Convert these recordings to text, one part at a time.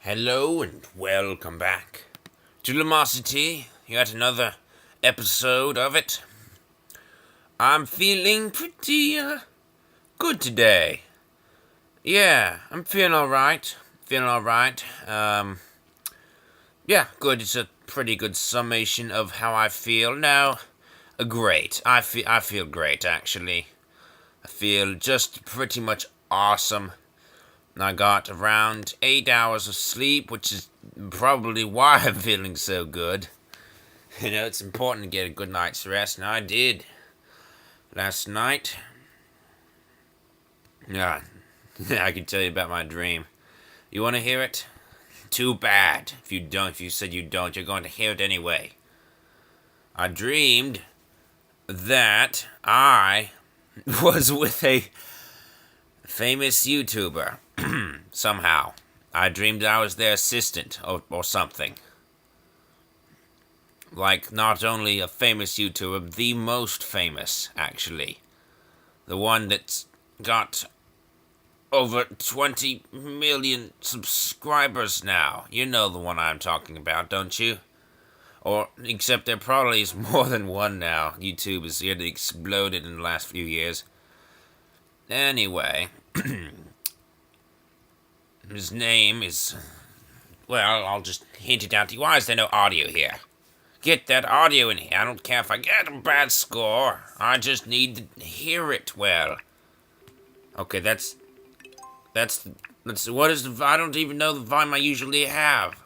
Hello and welcome back to Lumosity. Yet another episode of it. I'm feeling pretty good today. Yeah, I'm feeling alright. Yeah, good. It's a pretty good summation of how I feel now. Great. I feel great actually. I feel just pretty much awesome. I got around 8 hours of sleep, which is probably why I'm feeling so good. You know, it's important to get a good night's rest, and I did. Last night, yeah, I can tell you about my dream. You want to hear it? Too bad. If you said you don't, you're going to hear it anyway. I dreamed that I was with a famous YouTuber. Somehow. I dreamed I was their assistant or something. Like, not only a famous YouTuber, the most famous, actually. The one that's got over 20 million subscribers now. You know the one I'm talking about, don't you? Or, except there probably is more than one now. YouTube has really exploded in the last few years. Anyway, his name is... Well, I'll just hint it out to you. Why is there no audio here? Get that audio in here. I don't care if I get a bad score. I just need to hear it well. Okay, that's what is the... I don't even know the volume I usually have.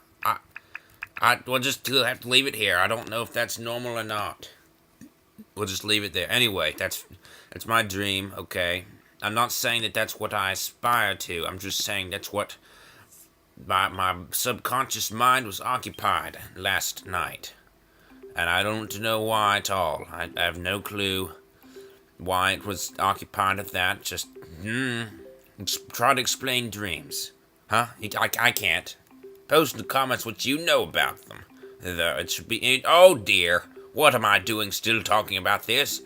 We'll just have to leave it here. I don't know if that's normal or not. We'll just leave it there. Anyway, that's my dream, okay? I'm not saying that that's what I aspire to. I'm just saying that's what my subconscious mind was occupied last night. And I don't know why at all. I have no clue why it was occupied at that. Just try to explain dreams. Huh? I can't. Post in the comments what you know about them. It should be... Oh dear. What am I doing still talking about this?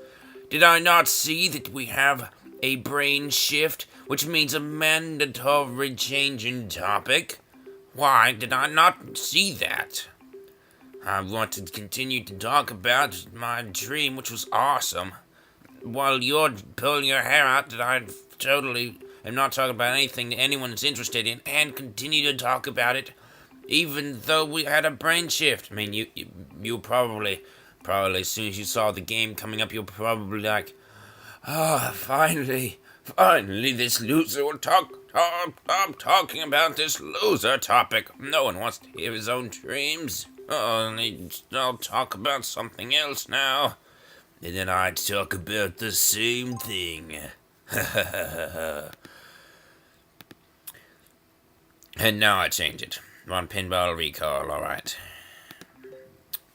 Did I not see that we have a brain shift, which means a mandatory change in topic? Why did I not see that? I want to continue to talk about my dream, which was awesome, while you're pulling your hair out that I totally am not talking about anything that anyone is interested in, and continue to talk about it, even though we had a brain shift. I mean, you probably as soon as you saw the game coming up, you're probably like, finally, this loser will talk. I'm talking about this loser topic. No one wants to hear his own dreams. I'll talk about something else now. And then I talk about the same thing. And now I change it. I'm on Pinball Recall, alright.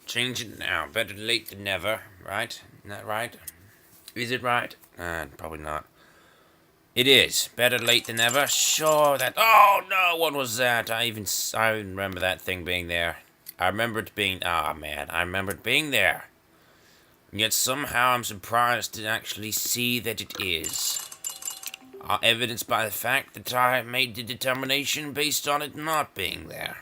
Change it now. Better late than never, right? Isn't that right? Is it right? Probably not. It is. Better late than never. Sure, that... Oh, no, what was that? I remember that thing being there. I remember it being... Ah, man, I remember it being there. And yet somehow I'm surprised to actually see that it is. Evidenced by the fact that I made the determination based on it not being there.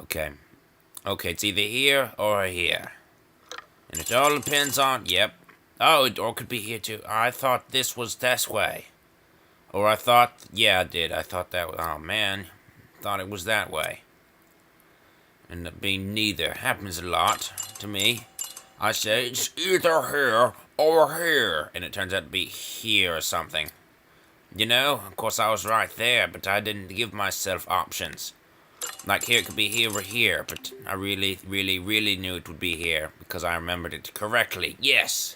Okay. Okay, it's either here or here. And it all depends on... Yep. Oh, it could be here too. I thought this was this way. Or I thought... Yeah, I did. I thought that... Oh, man. Thought it was that way. Ended up being neither. Happens a lot to me. I say, it's either here or here. And it turns out to be here or something. You know? Of course, I was right there, but I didn't give myself options. Like, here, it could be here or here, but I really, really, really knew it would be here, because I remembered it correctly. Yes!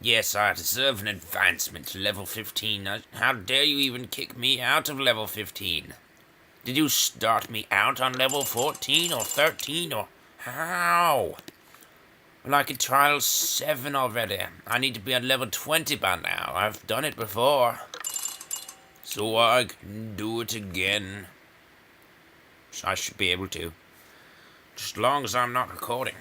Yes, I deserve an advancement to level 15. How dare you even kick me out of level 15? Did you start me out on level 14 or 13 or... How? Well, I could trial 7 already. I need to be on level 20 by now. I've done it before. So I can do it again. I should be able to. Just as long as I'm not recording.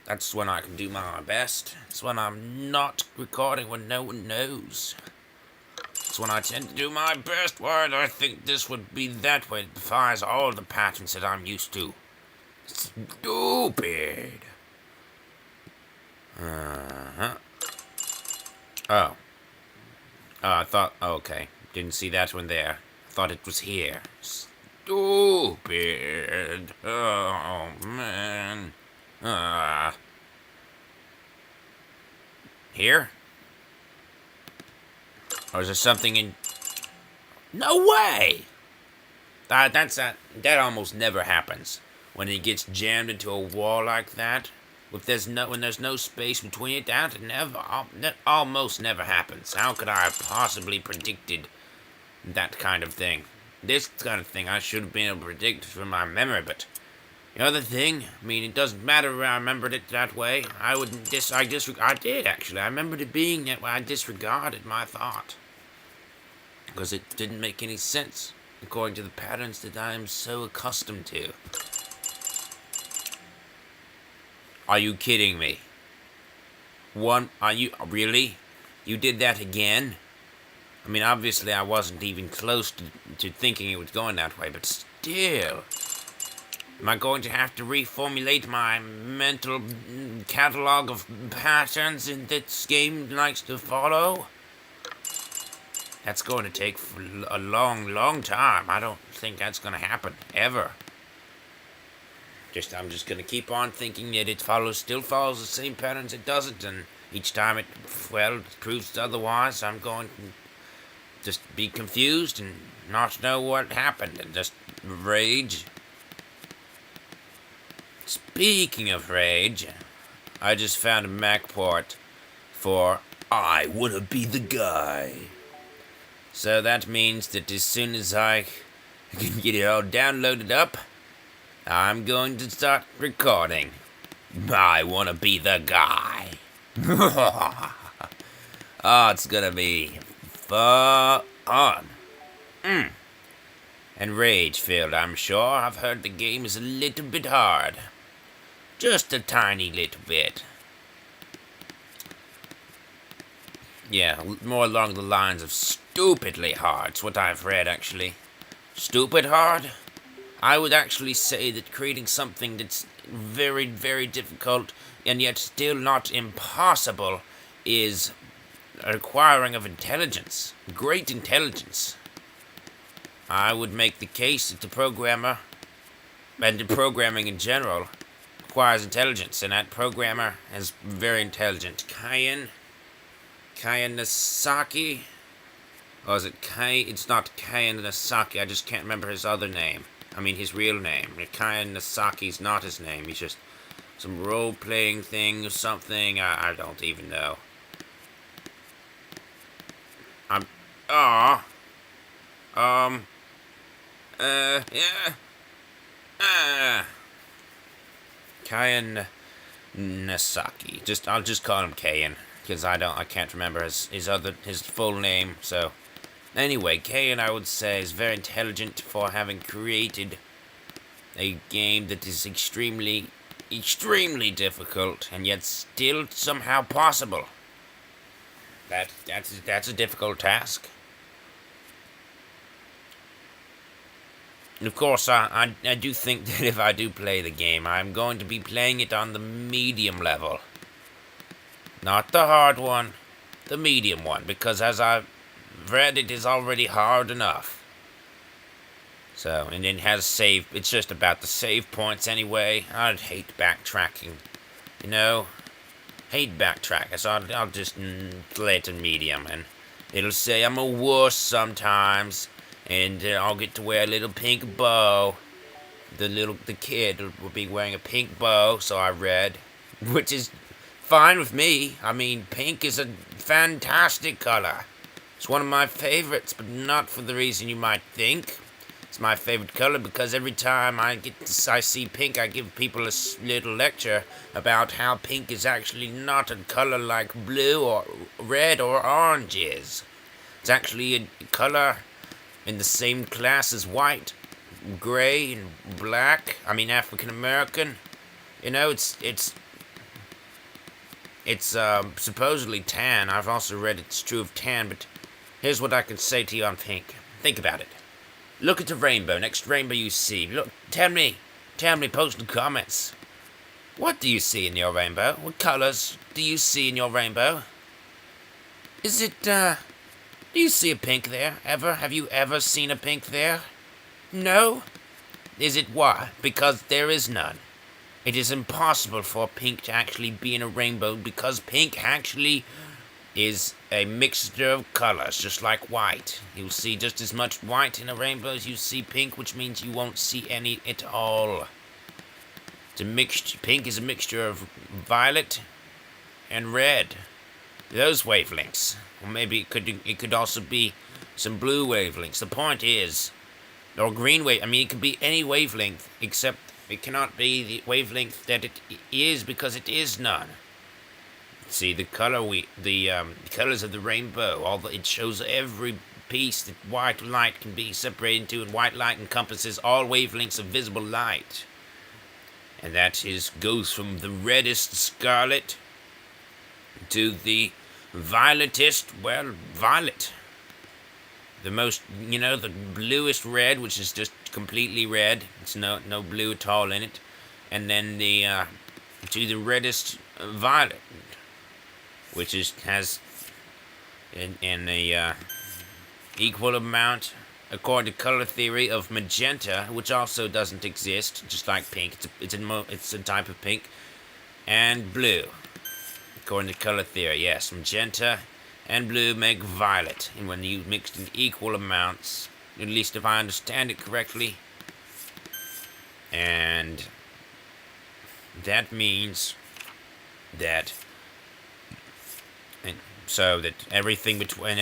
That's when I can do my best. It's when I'm not recording when no one knows. box when I tend to do my best. Why do I think this would be that way? It defies all the patterns that I'm used to. Stupid. Uh-huh. Oh. Oh, I thought... Okay. Didn't see that one there. I thought it was here. Stupid. Oh, man. Here? Or is there something in... No way! That almost never happens. When it gets jammed into a wall like that, when there's no space between it, that almost never happens. How could I have possibly predicted that kind of thing? This kind of thing I should have been able to predict from my memory, but the other thing, I mean, it doesn't matter if I remembered it that way. I did actually. I remembered it being that way. I disregarded my thought because it didn't make any sense according to the patterns that I am so accustomed to. Are you kidding me? Are you really? You did that again? I mean, obviously I wasn't even close to thinking it was going that way, but still. Am I going to have to reformulate my mental catalog of patterns that this game likes to follow? That's going to take a long, long time. I don't think that's going to happen, ever. I'm just going to keep on thinking that it still follows the same patterns it doesn't, and each time it proves otherwise, I'm going to just be confused and not know what happened, and just rage. Speaking of rage, I just found a Mac port for I Wanna Be the Guy. So that means that as soon as I can get it all downloaded up, I'm going to start recording. I Wanna Be the Guy. Oh, it's gonna be fun. And rage-filled, I'm sure. I've heard the game is a little bit hard. Just a tiny little bit. Yeah, more along the lines of stupidly hard. It's what I've read, actually. Stupid hard? I would actually say that creating something that's very, very difficult and yet still not impossible is a requiring of intelligence. Great intelligence. I would make the case that the programmer, and the programming in general, requires intelligence, and that programmer is very intelligent. Kyan Nasaki? Or is it It's not Kyan Nasaki, I just can't remember his other name. I mean, his real name. Kyan Nasaki's not his name. He's just some role-playing thing or something. I don't even know. Kyan Nasaki. I'll just call him Kyan, because I can't remember his full name, so. Anyway, Kyan, I would say, is very intelligent for having created a game that is extremely, extremely difficult, and yet still somehow possible. That's a difficult task. And of course, I do think that if I do play the game, I'm going to be playing it on the medium level. Not the hard one, the medium one, because as I've read, it is already hard enough. So, and it has it's just about the save points anyway. I'd hate backtracking, you know? Hate backtracking, so I'll just play it in medium, and it'll say I'm a wuss sometimes, and I'll get to wear a little pink bow. The kid will be wearing a pink bow, so I read, which is fine with me. I mean, pink is a fantastic color. It's one of my favorites, but not for the reason you might think. It's my favorite color because every time I see pink, I give people a little lecture about how pink is actually not a color like blue or red or orange is. It's actually a color in the same class as white, gray, and black. I mean, African American. You know, it's supposedly tan. I've also read it's true of tan, but Here's what I can say to you on pink. Think about it. Look at the rainbow. Next rainbow you see. Look, tell me, post in the comments. What do you see in your rainbow? What colors do you see in your rainbow? Is it, do you see a pink there, ever? Have you ever seen a pink there? No? Is it why? Because there is none. It is impossible for pink to actually be in a rainbow because pink actually is a mixture of colors, just like white. You'll see just as much white in a rainbow as you see pink, which means you won't see any at all. It's a mixture. Pink is a mixture of violet and red. Those wavelengths. Or maybe it could also be some blue wavelengths. The point is, or green wave. I mean, it could be any wavelength, except it cannot be the wavelength that it is because it is none. See the colors of the rainbow. It shows every piece that white light can be separated into, and white light encompasses all wavelengths of visible light. And that goes from the reddest scarlet to the violetest, well, violet. The most, the bluest red, which is just completely red. It's no blue at all in it. And then to the reddest violet, which has in a equal amount, according to color theory, of magenta, which also doesn't exist, just like pink. It's a type of pink, and blue, according to color theory. Yes, magenta and blue make violet, and when you mix in equal amounts, at least if I understand it correctly, and that means that. So that everything between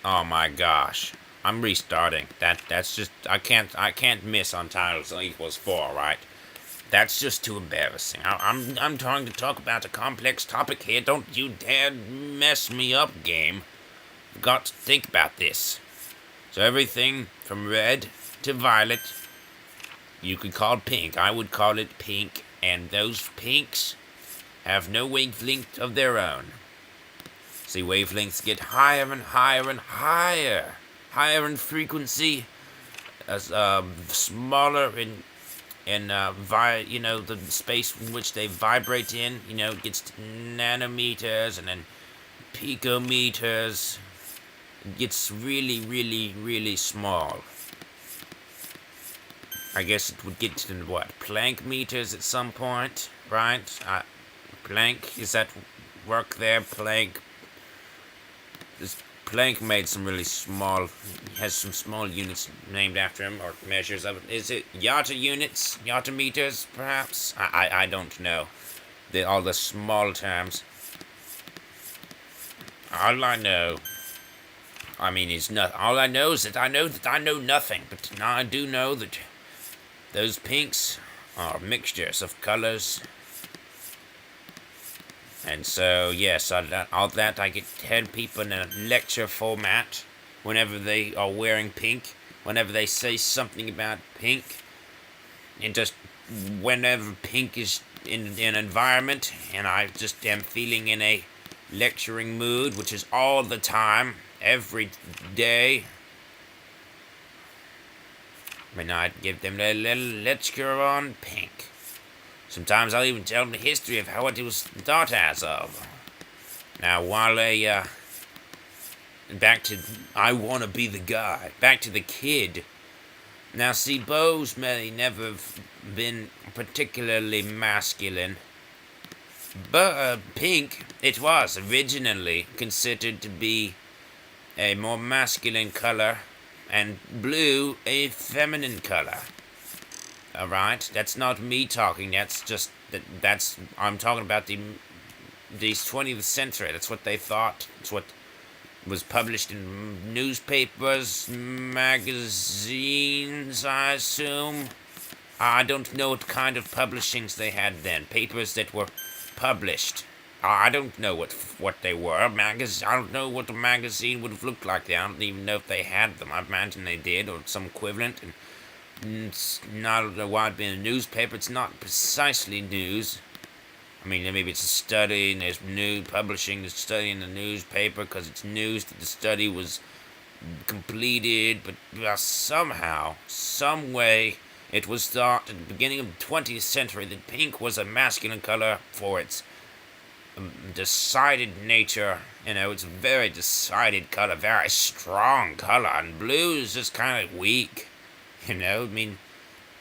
oh my gosh, I'm restarting. That's just I can't miss on titles equals 4, right? That's just too embarrassing. I'm trying to talk about a complex topic here. Don't you dare mess me up, game. You've got to think about this. So everything from red to violet, you could call pink. I would call it pink, and those pinks have no wavelength of their own. See, wavelengths get higher and higher and higher. Higher in frequency, as smaller in the space in which they vibrate in. It gets to nanometers and then picometers. It gets really, really, really small. I guess it would get to Planck meters at some point, right? Planck, is that work there? Planck made some really small, has some small units named after him, or measures of it. Is it Yata units? Yata meters, perhaps? I don't know. All the small terms. All I know, is nothing. All I know is that I know nothing, but now I do know that those pinks are mixtures of colors. And so, yes, all that I get tell people in a lecture format whenever they are wearing pink, whenever they say something about pink, and just whenever pink is in an environment, and I just am feeling in a lecturing mood, which is all the time, every day. And I'd give them a little lecture on pink. Sometimes I'll even tell them the history of how it was thought as of. Now, while back to I want to be the guy, back to the kid. Now, see, bows may never have been particularly masculine, but pink, it was originally considered to be a more masculine color, and blue a feminine color. Alright, that's not me talking, I'm talking about the 20th century. That's what they thought. It's what was published in newspapers, magazines, I assume. I don't know what kind of publishings they had then. Papers that were published. I don't know what they were. I don't know what a magazine would have looked like. I don't even know if they had them. I imagine they did, or some equivalent. And it's not why it'd be in a newspaper. It's not precisely news. I mean, maybe it's a study, and there's publishing the study in the newspaper because it's news that the study was completed, but somehow, some way, it was thought at the beginning of the 20th century that pink was a masculine color for its decided nature. It's a very decided color, very strong color, and blue is just kind of weak. I mean,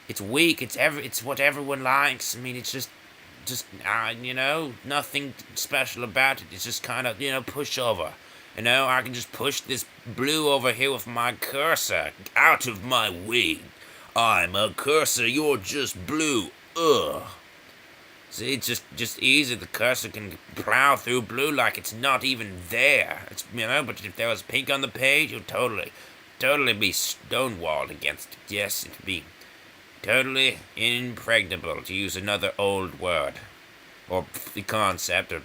it's weak. It's what everyone likes. I mean, it's just nothing special about it. It's just kind of pushover. I can just push this blue over here with my cursor. Out of my way. I'm a cursor. You're just blue. Ugh. See, it's just easy. The cursor can plow through blue like it's not even there. But if there was pink on the page, you'd totally be stonewalled against it. Yes, it'd be totally impregnable, to use another old word. Or the concept of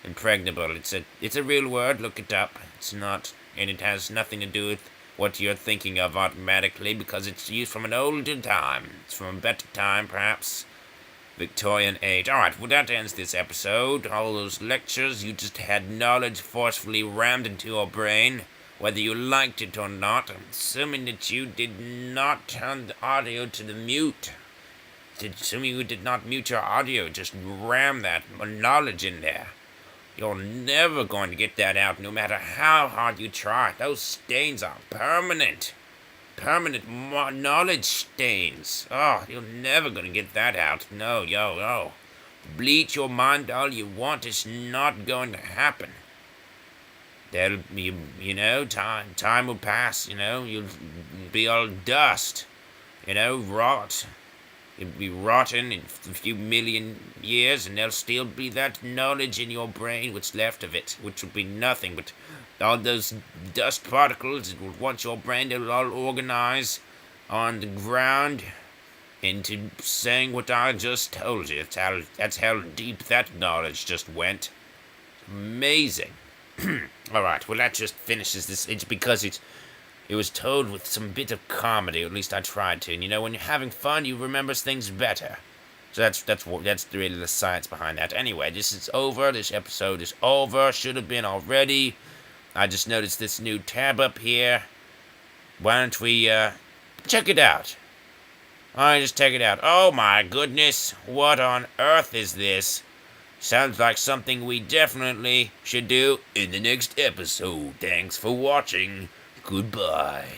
impregnable. It's a real word. Look it up. It's not, and it has nothing to do with what you're thinking of automatically, because it's used from an older time. It's from a better time, perhaps Victorian age. Alright, well, that ends this episode. All those lectures, you just had knowledge forcefully rammed into your brain, whether you liked it or not. I'm assuming that you did not turn the audio to the mute. Assuming you did not mute your audio, just ram that knowledge in there. You're never going to get that out, no matter how hard you try. Those stains are permanent. Permanent knowledge stains. Oh, you're never going to get that out. No. Bleach your mind all you want. It's not going to happen. That'll be, time will pass, you'll be all dust, rot. You'll be rotten in a few million years, and there'll still be that knowledge in your brain, what's left of it, which will be nothing but all those dust particles. It will, once your brain, it'll all organize on the ground into saying what I just told you. That's how deep that knowledge just went. Amazing. Alright, well, that just finishes this. It's because it was told with some bit of comedy, or at least I tried to. And when you're having fun, you remember things better. So that's really the science behind that. Anyway, this is over. This episode is over. Should have been already. I just noticed this new tab up here. Why don't we check it out? Alright, just check it out. Oh my goodness, what on earth is this? Sounds like something we definitely should do in the next episode. Thanks for watching. Goodbye.